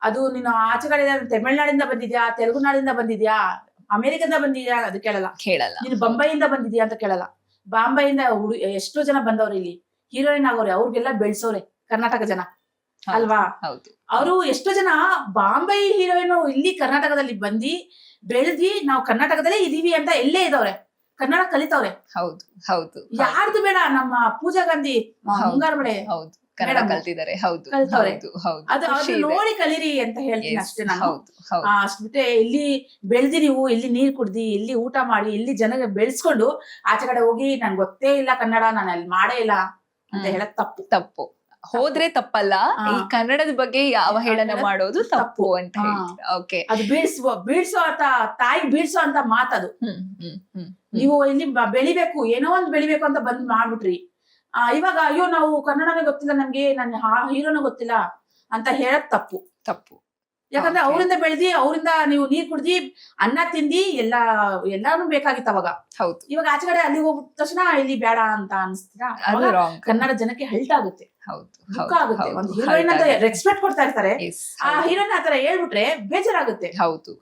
ಅದು ನೀನು ಆಚೆ ಕಡೆ ತಮಿಳ್ನಾಡಿಂದ ಬಂದಿದ್ಯಾ, ತೆಲುಗು ನಾಡಿಂದ ಬಂದಿದ್ಯಾ, ಅಮೆರಿಕದಿಂದ ಬಂದಿದ್ಯಾ ಅದು ಕೇಳಲ್ಲ. ನೀನು ಬಂಬೈಯಿಂದ ಬಂದಿದ್ಯಾ ಅಂತ ಕೇಳಲ್ಲ. ಬಾಂಬೆಯಿಂದ ಎಷ್ಟೋ ಜನ ಬಂದವ್ರು ಇಲ್ಲಿ ಹೀರೋಯಿನ್ ಆಗೋರೆ, ಅವ್ರಿಗೆಲ್ಲ ಬೆಳ್ಸೋರೆ ಕರ್ನಾಟಕ ಜನ ಅಲ್ವಾ. ಅವರು ಎಷ್ಟೋ ಜನ ಬಾಂಬೆ ಹೀರೋಯಿನ್ ಇಲ್ಲಿ ಕರ್ನಾಟಕದಲ್ಲಿ ಬಂದಿ ಬೆಳೆದಿ ನಾವು ಕರ್ನಾಟಕದಲ್ಲೇ ಇದೀವಿ ಅಂತ ಎಲ್ಲೇ ಇದಾವ್ರೆ, ಕನ್ನಡ ಕಲಿತವ್ರೆ. ಹೌದು ಹೌದು, ಯಾರ್ದು ಬೇಡ, ನಮ್ಮ ಪೂಜಾ ಗಾಂಧಿ ಮುಂಗಾರು ಮಳೆ ಕನ್ನಡ ಕಲ್ತಿದ್ದಾರೆ. ಹೌದು ಕಲ್ತವ್ರೆ. ಹೌದು, ಅದು ನೋಡಿ ಕಲೀರಿ ಅಂತ ಹೇಳ್ತೀನಿ ಅಷ್ಟೇ ನಾನು. ಅಷ್ಟ್ ಬಿಟ್ಟೆ ಇಲ್ಲಿ ಬೆಳ್ದಿ ನೀವು ಇಲ್ಲಿ ನೀರ್ ಕುಡ್ದಿ ಇಲ್ಲಿ ಊಟ ಮಾಡಿ ಇಲ್ಲಿ ಜನಗೆ ಬೆಳೆಸ್ಕೊಂಡು ಆಚೆ ಕಡೆ ಹೋಗಿ ನನ್ಗೆ ಗೊತ್ತೇ ಇಲ್ಲ ಕನ್ನಡ, ನಾನು ಅಲ್ಲಿ ಮಾಡೇ ಇಲ್ಲ ಅಂತ ಹೇಳಕ್ ತಪ್ಪು. ಹೋದ್ರೆ ತಪ್ಪಲ್ಲ, ಈ ಕನ್ನಡದ ಬಗ್ಗೆ ಯಾವ ಹೇಳನ ಮಾಡೋದು ತಪ್ಪು ಅಂತ ಹೇಳ್ತೀರಾ. ಓಕೆ, ಅದು ಬೀಳ್ಸೋ ಅಂತ ತಾಯಿ ಬೀಳ್ಸೋ ಅಂತ ಮಾತದು. ನೀವು ಇಲ್ಲಿ ಬೆಳಿಬೇಕು, ಏನೋ ಒಂದ್ ಬೆಳಿಬೇಕು ಅಂತ ಬಂದ್ ಮಾಡ್ಬಿಟ್ರಿ. ಇವಾಗ ಅಯ್ಯೋ ನಾವು ಕನ್ನಡನೇ ಗೊತ್ತಿಲ್ಲ ನಮ್ಗೆ, ನನ್ನ ಹೀರೋನೇ ಗೊತ್ತಿಲ್ಲ ಅಂತ ಹೇಳಕ್ ತಪ್ಪು. ಯಾಕಂದ್ರೆ ಅವರಿಂದ ಬೆಳೆದಿ ಅವರಿಂದ ನೀವು ನೀರ್ ಕುಡ್ದಿ ಅನ್ನ ತಿಂದಿ ಎಲ್ಲಾನು ಬೇಕಾಗಿತ್ತು ಅವಾಗ. ಹೌದು, ಇವಾಗ ಆಚೆ ಕಡೆ ಅಲ್ಲಿ ಹೋಗ್ಬಿಟ್ಟ ತಕ್ಷಣ ಇಲ್ಲಿ ಬೇಡ ಅಂತ ಅನ್ಸ್ತೀರಾ? ಕನ್ನಡ ಜನಕ್ಕೆ ಹೆಲ್ಟ್ ಆಗುತ್ತೆ, ದುಃಖ ಆಗುತ್ತೆ. ಒಂದು ಹೀರೋಯಿನ್ ಅಂತ ರೆಸ್ಪೆಕ್ಟ್ ಕೊಡ್ತಾ ಇರ್ತಾರೆ, ಆ ಹೀರೋಯಿನ್ ಆತರ ಹೇಳ್ಬಿಟ್ರೆ ಬೇಜಾರಾಗುತ್ತೆ. ಹೌದು.